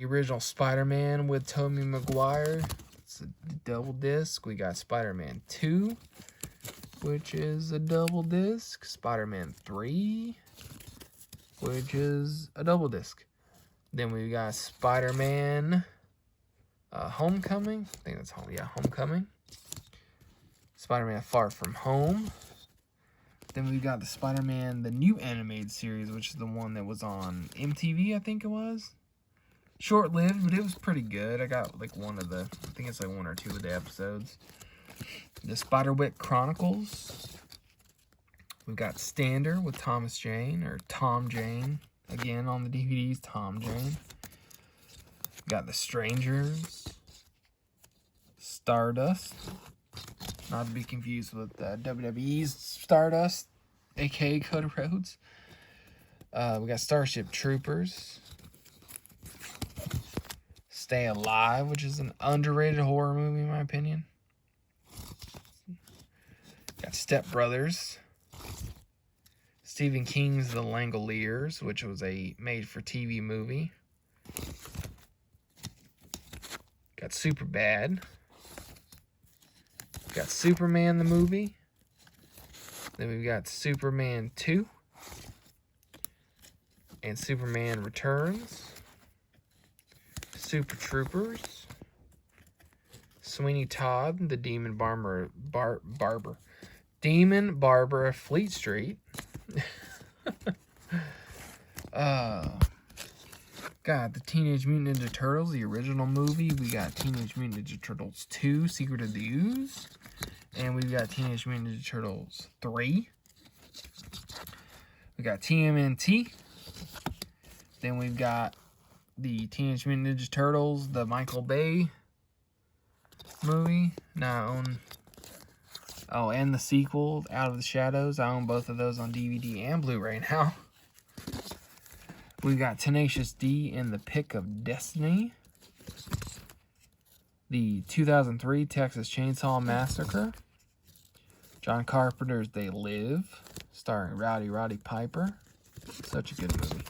The original Spider-Man with Tobey Maguire. It's a double disc. We got Spider-Man 2, which is a double disc. Spider-Man 3, which is a double disc. Then we got Spider-Man Homecoming. I think that's Homecoming. Spider-Man Far From Home. Then we got the Spider-Man, the new animated series, which is the one that was on MTV, I think it was. Short-lived, but it was pretty good. I got like I think it's like one or two of the episodes. The Spiderwick Chronicles. We've got Stander with Thomas Jane, or Tom Jane. Again, on the DVDs, Tom Jane. We got The Strangers. Stardust. Not to be confused with WWE's Stardust, a.k.a. Cody Rhodes. We got Starship Troopers. Stay Alive, which is an underrated horror movie in my opinion. Got Step Brothers. Stephen King's The Langoliers, which was a made-for-TV movie. Got Superbad. Got Superman the movie. Then we've got Superman 2. And Superman Returns. Super Troopers. Sweeney Todd, the Demon Barber. Demon Barber of Fleet Street. Got the Teenage Mutant Ninja Turtles, the original movie. We got Teenage Mutant Ninja Turtles 2, Secret of the Ooze. And we've got Teenage Mutant Ninja Turtles 3. We got TMNT. Then we've got the Teenage Mutant Ninja Turtles, the Michael Bay movie. Now I own... Oh, and the sequel, Out of the Shadows. I own both of those on DVD and Blu-ray now. We've got Tenacious D in the Pick of Destiny. The 2003 Texas Chainsaw Massacre. John Carpenter's They Live, starring Roddy Piper. Such a good movie.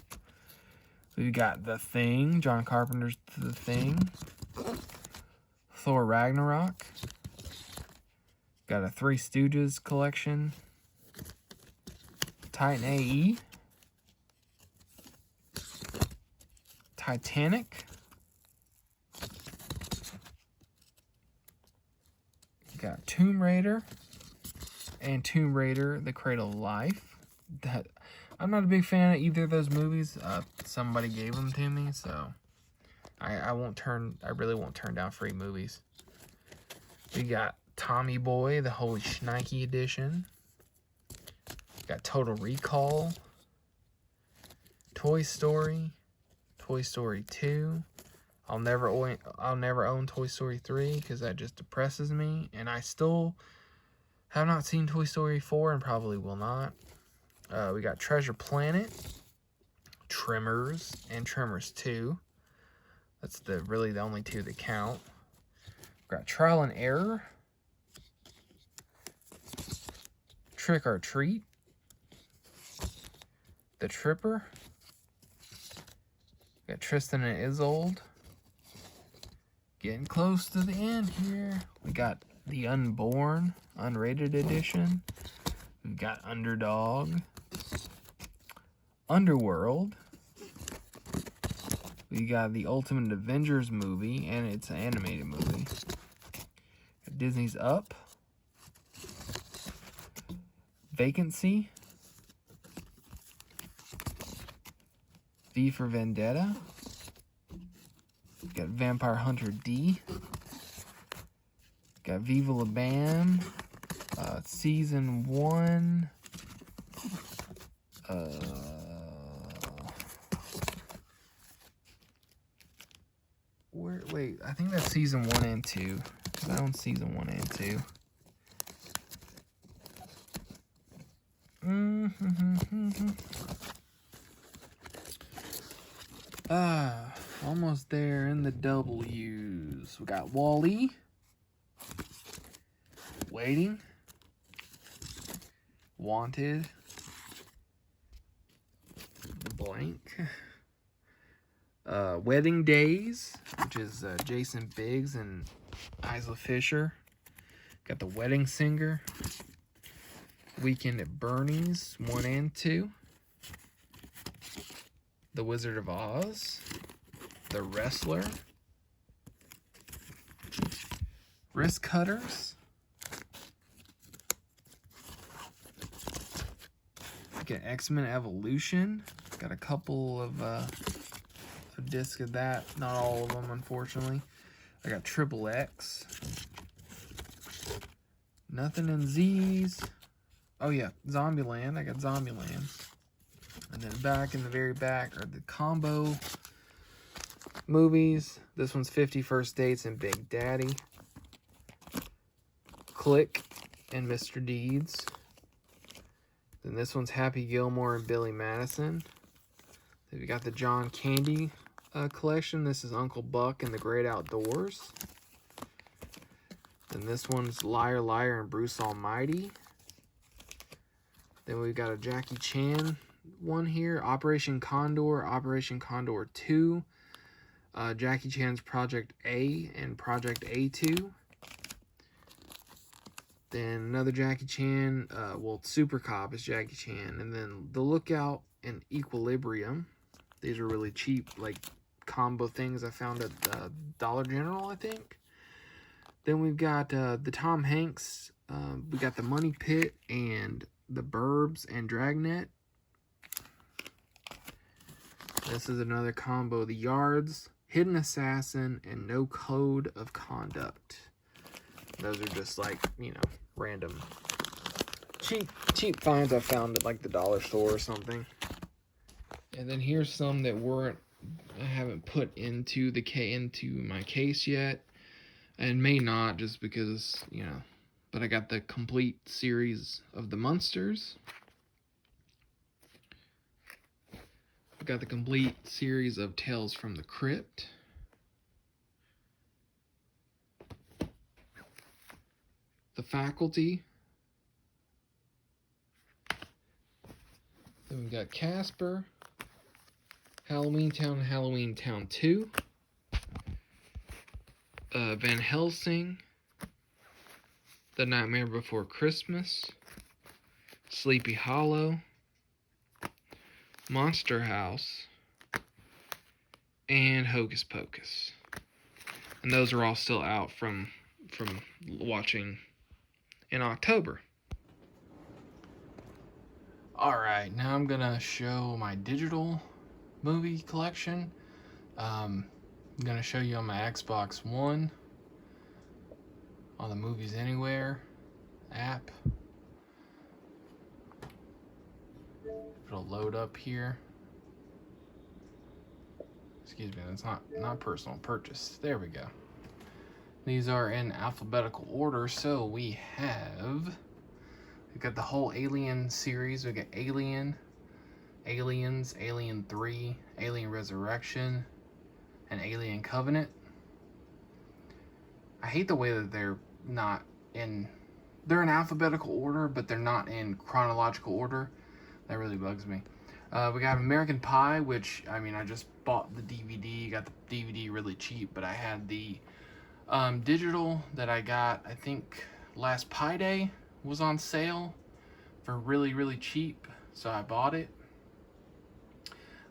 We've got The Thing, John Carpenter's The Thing. Thor Ragnarok. Got a Three Stooges collection. Titan AE. Titanic. Got Tomb Raider and Tomb Raider: The Cradle of Life. That I'm not a big fan of either of those movies. Somebody gave them to me, so I really won't turn down free movies. We got Tommy Boy, the Holy Shnikey edition. Got Total Recall. Toy Story. Toy Story 2. I'll never own Toy Story 3 because that just depresses me. And I still have not seen Toy Story 4 and probably will not. We got Treasure Planet, Tremors, and Tremors 2. That's really the only two that count. We got Trial and Error, Trick or Treat, The Tripper. We got Tristan and Isolde. Getting close to the end here. We got The Unborn, unrated edition. We've got Underdog. Underworld. We got the Ultimate Avengers movie, and it's an animated movie. Disney's Up. Vacancy. V for Vendetta. Got Vampire Hunter D. Got Viva La Bam. Season 1. Wait, I think that's season 1 and 2. Because I own season 1 and 2. Almost there in the W's. We got Wall-E. Waiting. Wanted. Blank. Wedding Days, which is Jason Biggs and Isla Fisher. Got The Wedding Singer. Weekend at Bernie's 1 and 2. The Wizard of Oz. The Wrestler. Wrist Cutters. Got X-Men Evolution. Got a couple of discs of that. Not all of them, unfortunately. I got Triple X. Nothing in Z's. Oh yeah, Zombieland. I got Zombieland. And then back in the very back are the combo movies. This one's 50 First Dates and Big Daddy. Click and Mr. Deeds. Then this one's Happy Gilmore and Billy Madison. Then we got the John Candy collection. This is Uncle Buck and the Great Outdoors. Then this one's Liar Liar and Bruce Almighty. Then we've got a Jackie Chan one here. Operation Condor, Operation Condor 2. Jackie Chan's Project A and Project A2. Then another Jackie Chan, Super Cop is Jackie Chan. And then The Lookout and Equilibrium. These are really cheap, like, combo things I found at Dollar General, I think. Then we've got the Tom Hanks. We got The Money Pit and The Burbs and Dragnet. This is another combo. The Yards, Hidden Assassin, and No Code of Conduct. Those are just like, you know, random cheap finds I found at like the dollar store or something. And then here's some that I haven't put into my case yet, and may not, just because, you know. But I got the complete series of the Munsters. I got the complete series of Tales from the Crypt. The Faculty. Then we got Casper, Halloween Town and Halloween Town 2, Van Helsing, The Nightmare Before Christmas, Sleepy Hollow, Monster House, and Hocus Pocus. And those are all still out from watching in October. Alright, now I'm gonna show my digital movie collection. I'm gonna show you on my Xbox One, on the Movies Anywhere app. It'll load up here. Excuse me, that's not personal purchase. There we go. These are in alphabetical order, so we've got the whole Alien series. We got Alien, Aliens, Alien 3, Alien Resurrection, and Alien Covenant. I hate the way that they're in alphabetical order, but they're not in chronological order. That really bugs me. We got American Pie, which, I mean, I just bought the DVD. Got the DVD really cheap, but I had the digital that I got, I think, last Pi Day was on sale for really, really cheap, so I bought it.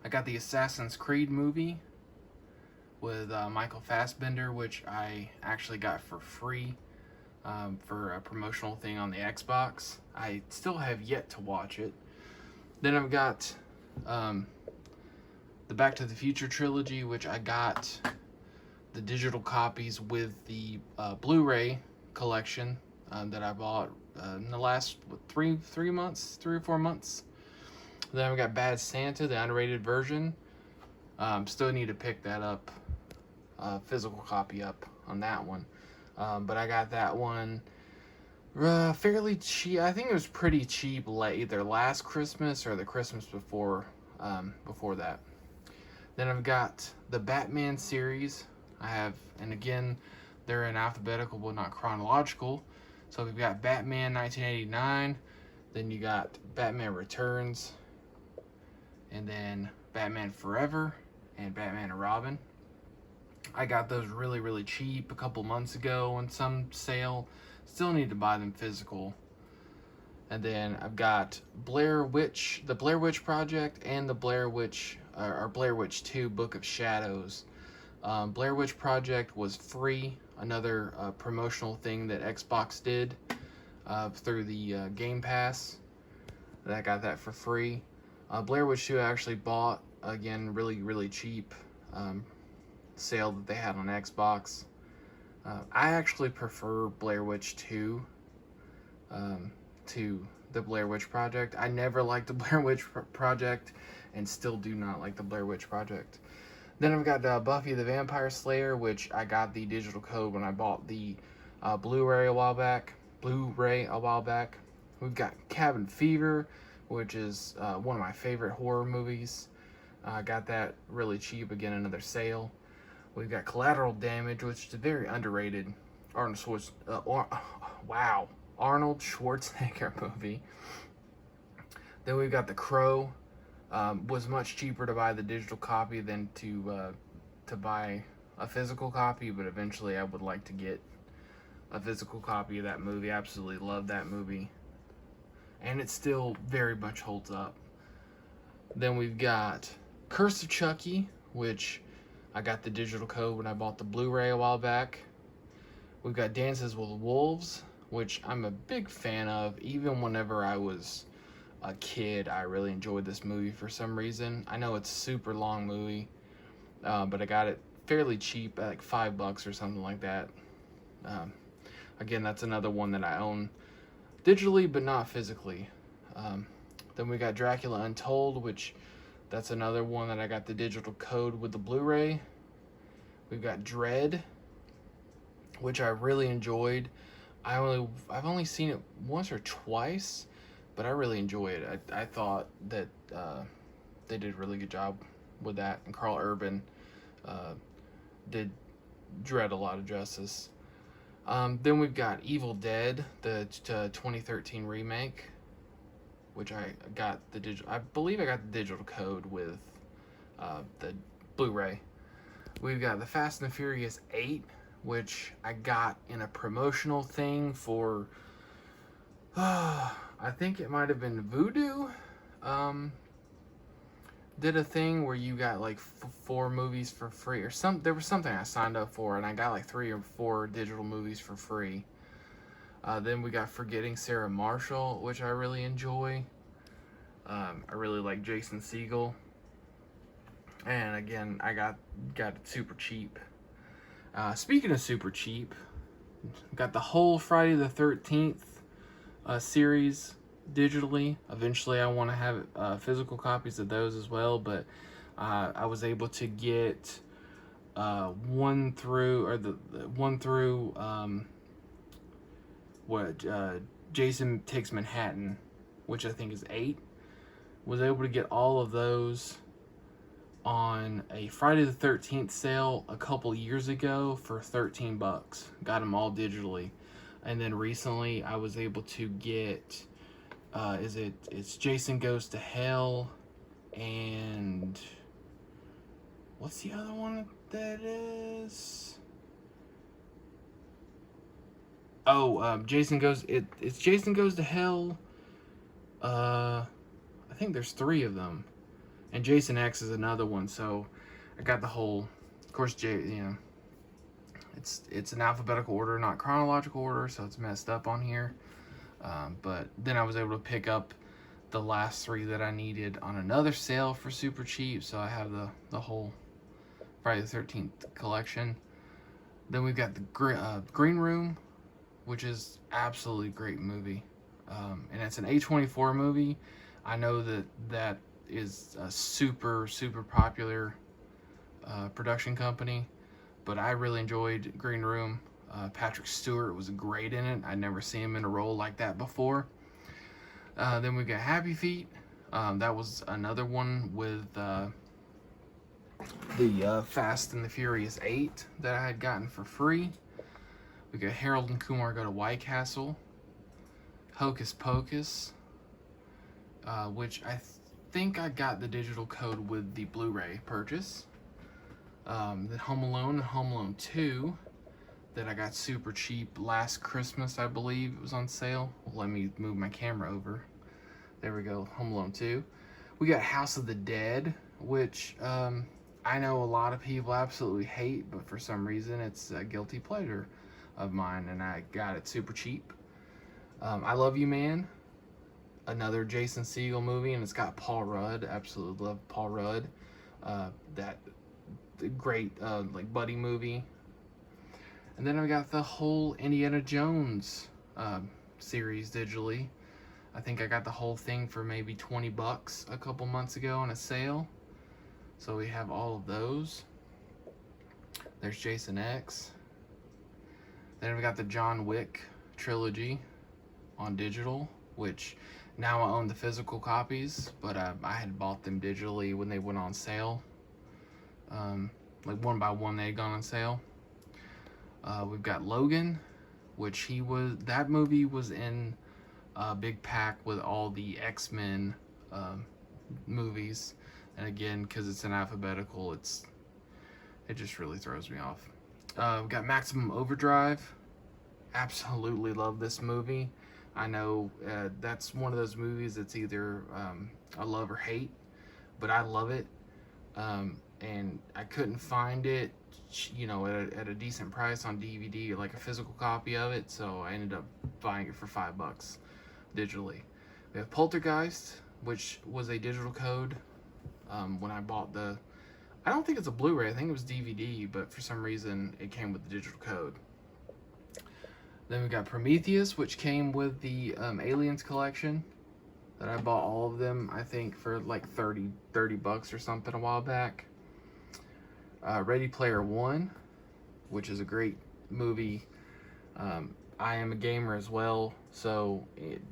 I got the Assassin's Creed movie with Michael Fassbender, which I actually got for free for a promotional thing on the Xbox. I still have yet to watch it. Then I've got the Back to the Future trilogy, which I got the digital copies with the Blu-ray collection that I bought in the last 3 or 4 months. Then I've got Bad Santa, the unrated version. Still need to pick that up, physical copy up on that one. But I got that one fairly cheap. I think it was pretty cheap, either last Christmas or the Christmas before that. Then I've got the Batman series. And again, they're in alphabetical but not chronological. So we've got Batman 1989, then you got Batman Returns, and then Batman Forever, and Batman and Robin. I got those really, really cheap a couple months ago on some sale. Still need to buy them physical. And then I've got Blair Witch, the Blair Witch Project, and the Blair Witch, or Blair Witch 2 Book of Shadows. Blair Witch Project was free, another promotional thing that Xbox did through the Game Pass. I got that for free. Blair Witch 2 I actually bought, again, really, really cheap. Sale that they had on Xbox. I actually prefer Blair Witch 2 to the Blair Witch Project. I never liked the Blair Witch Project and still do not like the Blair Witch Project. Then I've got Buffy the Vampire Slayer, which I got the digital code when I bought the Blu-ray a while back. We've got Cabin Fever, which is one of my favorite horror movies. I got that really cheap, again, another sale. We've got Collateral Damage, which is a very underrated Arnold Schwarzenegger movie. Then we've got The Crow. Was much cheaper to buy the digital copy than to buy a physical copy, but eventually I would like to get a physical copy of that movie. I absolutely love that movie, and it still very much holds up. Then we've got Curse of Chucky, which I got the digital code when I bought the Blu-ray a while back. We've got Dances with Wolves, which I'm a big fan of. Even whenever I was a kid, I really enjoyed this movie for some reason. I know it's a super long movie, but I got it fairly cheap at like $5 or something like that. Again, that's another one that I own digitally, but not physically. Then we got Dracula Untold, which that's another one that I got the digital code with the Blu-ray. We've got Dread, which I really enjoyed. I've only seen it once or twice, but I really enjoy it. I thought that they did a really good job with that, and Carl Urban did Dread a lot of justice. Then we've got Evil Dead, the 2013 remake, which I believe I got the digital code with the Blu-ray. We've got the Fast and the Furious 8, which I got in a promotional thing for, I think it might have been Voodoo. Did a thing where you got like 4 movies for free, or there was something I signed up for, and I got like 3 or 4 digital movies for free. Then we got Forgetting Sarah Marshall, which I really enjoy. I really like Jason Segel. And again, I got it super cheap. Speaking of super cheap, got the whole Friday the 13th series digitally. Eventually I want to have physical copies of those as well, but I was able to get 1 through Jason Takes Manhattan, which I think is 8. Was able to get all of those on a Friday the 13th sale a couple years ago for $13. Got them all digitally. And then recently I was able to get it's Jason Goes to Hell, and what's the other one that is? It's Jason Goes to Hell. I think there's 3 of them, and Jason X is another one. So I got the whole, of course, it's in alphabetical order, not chronological order, so it's messed up on here. But then I was able to pick up the last 3 that I needed on another sale for super cheap, so I have the whole Friday the 13th collection. Then we've got the Green Room, which is absolutely great movie, and it's an A24 movie. I know that is a super popular production company, but I really enjoyed Green Room. Patrick Stewart was great in it. I'd never seen him in a role like that before. Then we got Happy Feet. That was another one with the Fast and the Furious 8 that I had gotten for free. We got Harold and Kumar Go to White Castle. Hocus Pocus, which I think I got the digital code with the Blu-ray purchase. Then Home Alone and Home Alone 2 that I got super cheap last Christmas, I believe it was on sale. Let me move my camera over. There we go, Home Alone 2. We got House of the Dead, which I know a lot of people absolutely hate, but for some reason it's a guilty pleasure of mine, and I got it super cheap. I Love You Man, another Jason Segel movie, and it's got Paul Rudd. Absolutely love Paul Rudd. That great like buddy movie. And then I got the whole Indiana Jones series digitally. I think I got the whole thing for maybe 20 bucks a couple months ago on a sale. So we have all of those. There's Jason X. Then we got the John Wick trilogy on digital, which now I own the physical copies, but I had bought them digitally when they went on sale. Like one by one they had gone on sale. We've got Logan, which that movie was in a big pack with all the X-Men movies. And again, because it's in alphabetical, it just really throws me off. We've got Maximum Overdrive. Absolutely love this movie. I know that's one of those movies that's either I love or hate, but I love it. And I couldn't find it, you know, at a decent price on DVD, like a physical copy of it, so I ended up buying it for $5 digitally. We have Poltergeist, which was a digital code when I bought I don't think it's a Blu-ray, I think it was DVD, but for some reason it came with the digital code. Then we got Prometheus, which came with the Aliens collection that I bought all of them, I think, for like 30 bucks or something a while back. Ready Player One, which is a great movie. I am a gamer as well, so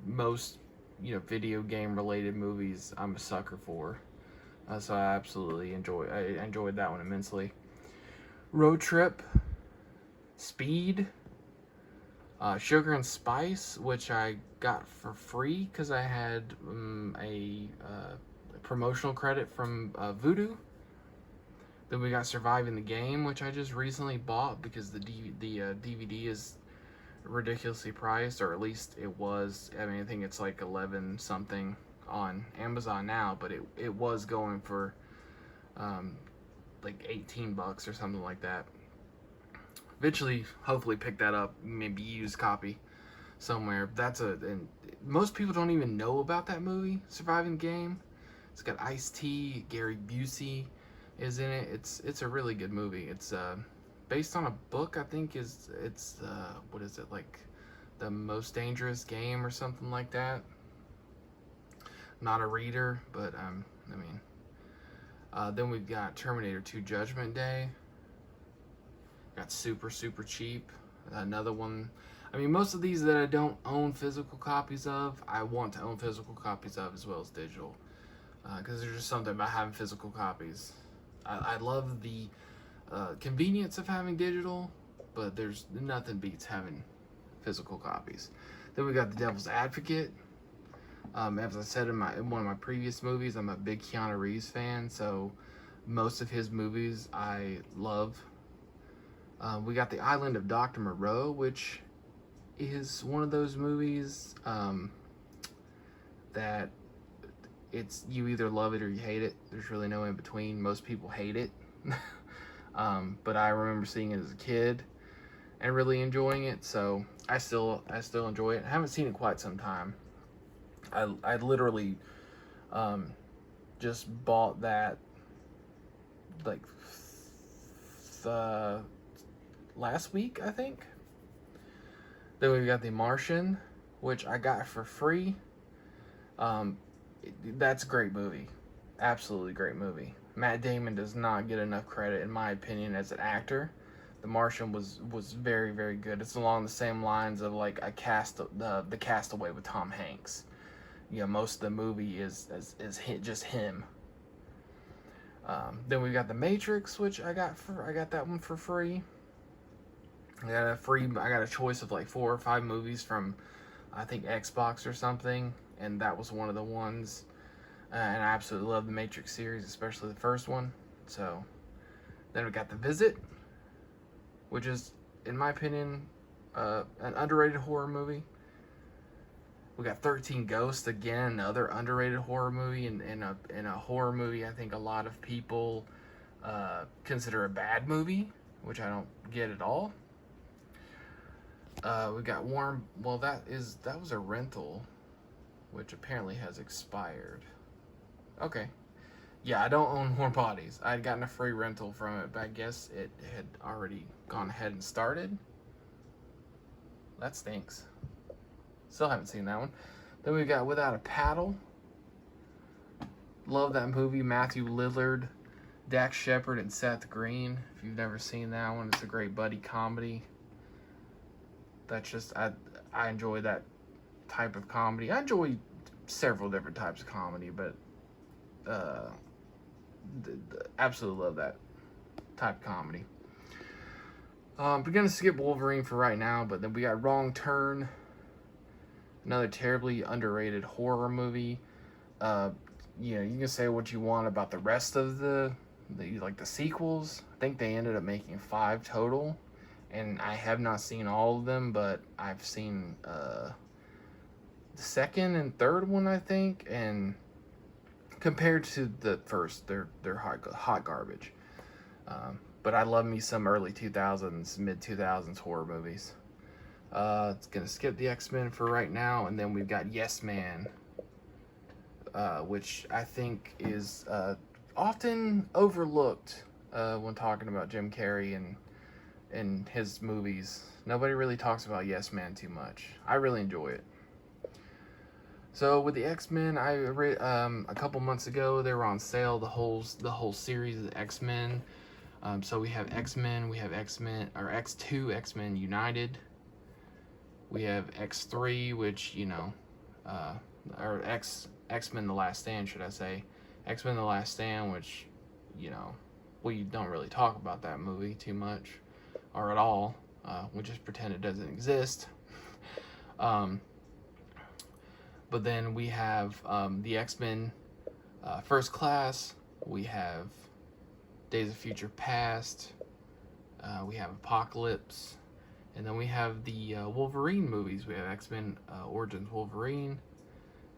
most video game related movies I'm a sucker for. So I absolutely enjoyed that one immensely. Road Trip, Speed, Sugar and Spice, which I got for free because I had a promotional credit from Voodoo. Then we got Surviving the Game, which I just recently bought because the DVD is ridiculously priced, or at least it was. I mean, I think it's like 11 something on Amazon now, but it was going for like 18 bucks or something like that. Eventually, hopefully pick that up, maybe used copy somewhere. And most people don't even know about that movie, Surviving the Game. It's got Ice-T, Gary Busey is in it. It's a really good movie. It's based on a book, I think it's what is it, like The Most Dangerous Game or something like that. Not a reader, but I mean, then we've got Terminator 2 Judgment Day. Got super cheap. Another one. I mean, most of these that I don't own physical copies of, I want to own physical copies of as well as digital, because there's just something about having physical copies. I love the convenience of having digital, but there's nothing beats having physical copies. Then we got The Devil's Advocate. As I said in one of my previous movies, I'm a big Keanu Reeves fan, so most of his movies I love. We got The Island of Dr Moreau, which is one of those movies that you either love it or you hate it. There's really no in between. Most people hate it. But I remember seeing it as a kid and really enjoying it, so I still enjoy it. I haven't seen it quite some time. I literally just bought that like last week, I think. Then we've got The Martian, which I got for free. That's a great movie. Absolutely great movie. Matt Damon does not get enough credit, in my opinion, as an actor. The Martian was very, very good. It's along the same lines of like the Castaway with Tom Hanks. Most of the movie is just him. Then we got The Matrix, which I got that one for free. I got a choice of like 4 or 5 movies from, I think, Xbox or something, and that was one of the ones. And I absolutely love the Matrix series, especially the first one. So Then we got The Visit, which is, in my opinion, an underrated horror movie. We got 13 Ghosts, again, another underrated horror movie, and a horror movie I think a lot of people consider a bad movie, which I don't get at all. We got Warm. Well, that was a rental, which apparently has expired. Okay. Yeah, I don't own Warm Bodies. I had gotten a free rental from it, but I guess it had already gone ahead and started. That stinks. Still haven't seen that one. Then we got Without a Paddle. Love that movie. Matthew Lillard, Dax Shepard, and Seth Green. If you've never seen that one, it's a great buddy comedy. That's just, I enjoy that type of comedy. I enjoy several different types of comedy, but absolutely love that type of comedy. We're gonna skip Wolverine for right now, but then we got Wrong Turn, another terribly underrated horror movie. You know, you can say what you want about the rest of the sequels. I think they ended up making 5 total, and I have not seen all of them, but I've seen the second and third one, I think, and compared to the first, they're hot garbage. But I love me some early 2000s, mid 2000s horror movies. It's gonna skip the X-Men for right now, and then we've got Yes Man, which I think is often overlooked when talking about Jim Carrey and his movies. Nobody really talks about Yes Man too much. I really enjoy it. So with the X-Men, a couple months ago they were on sale. The whole series of X-Men. So we have X-Men, we have X-Men, or X2, X-Men United. We have X3, which, you know, or X-Men The Last Stand, should I say. X-Men The Last Stand, which, you know, we don't really talk about that movie too much, or at all. We just pretend it doesn't exist. But then we have the X-Men First Class. We have Days of Future Past. We have Apocalypse. And then we have the Wolverine movies. We have X-Men Origins Wolverine.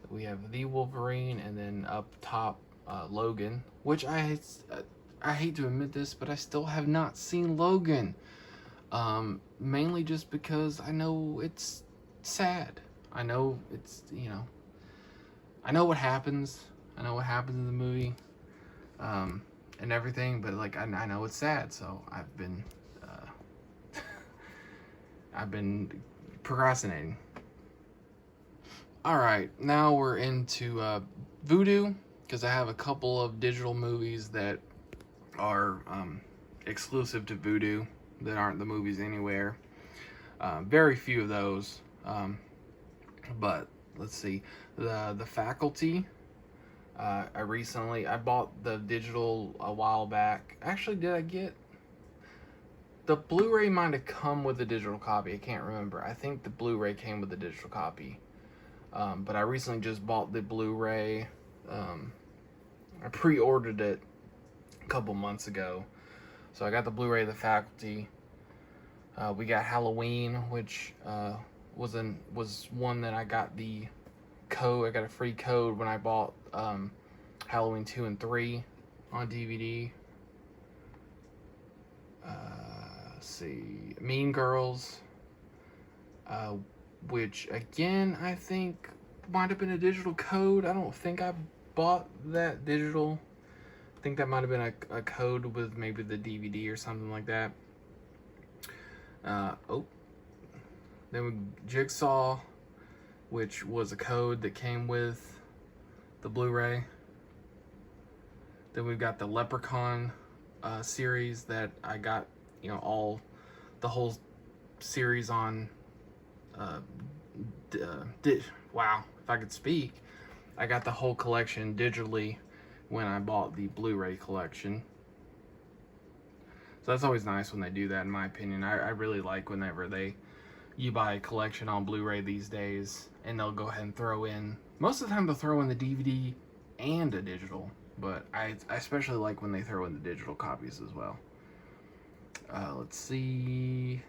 We have The Wolverine. And then up top, Logan. Which I hate to admit this, but I still have not seen Logan. Mainly just because I know it's sad. I know it's, you know, I know what happens. I know what happens in the movie, and everything, but like, I know it's sad, so I've been procrastinating. Alright, now we're into Voodoo, because I have a couple of digital movies that are exclusive to Voodoo, that aren't the movies anywhere. Very few of those. But let's see, the Faculty. I bought the digital a while back. Actually, did I get the Blu-ray? Might have come with the digital copy. I can't remember. I think the Blu-ray came with the digital copy. But I recently just bought the Blu-ray. I pre-ordered it a couple months ago, so I got the Blu-ray of the Faculty. We got Halloween, which was one that I got the code. I got a free code when I bought Halloween 2 and 3 on DVD. Let's see, Mean Girls, which again I think might have been a digital code. I don't think I bought that digital. I think that might have been a code with maybe the DVD or something like that. Then Jigsaw, which was a code that came with the Blu-ray. Then we've got the Leprechaun series that I got, you know, the whole series on. Wow, if I could speak, I got the whole collection digitally when I bought the Blu-ray collection. So that's always nice when they do that, in my opinion. I really like whenever you buy a collection on Blu-ray these days, and they'll go ahead and throw in, most of the time they'll throw in the DVD and a digital, but I especially like when they throw in the digital copies as well. Let's see.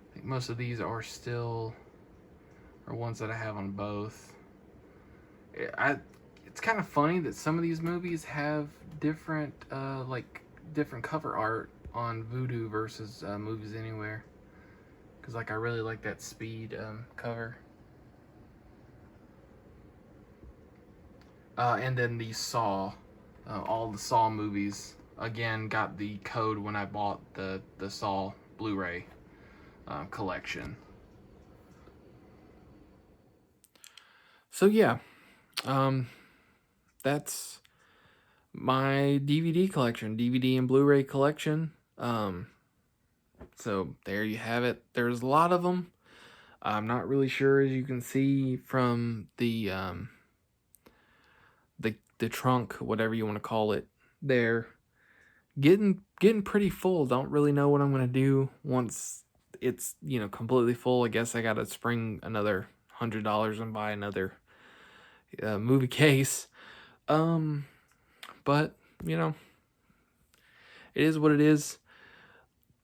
I think most of these are still ones that I have on both. It's kind of funny that some of these movies have different different cover art on Voodoo versus Movies Anywhere. Because I really like that Speed cover. And then the Saw, all the Saw movies, again, got the code when I bought the Saw Blu-ray collection. So yeah, that's my DVD collection, DVD and Blu-ray collection. So there you have it. There's a lot of them. I'm not really sure, as you can see from the trunk, whatever you want to call it. They're getting pretty full. Don't really know what I'm gonna do once it's completely full. I guess I gotta spring another $100 and buy another movie case. But it is what it is.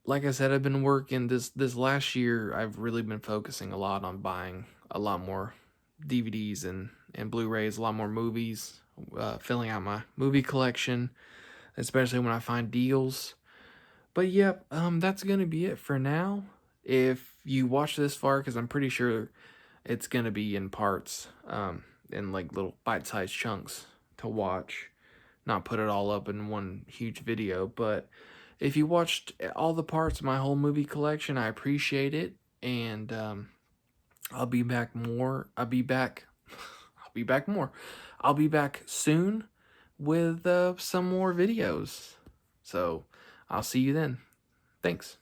Like I said, I've been working this last year. I've really been focusing a lot on buying a lot more DVDs and Blu-rays, a lot more movies, filling out my movie collection, especially when I find deals. But yep, that's gonna be it for now. If you watch this far, because I'm pretty sure it's gonna be in parts, in like little bite-sized chunks to watch, not put it all up in one huge video. But if you watched all the parts of my whole movie collection, I appreciate it, and I'll be back more. I'll be back more. I'll be back soon with some more videos. So I'll see you then. Thanks.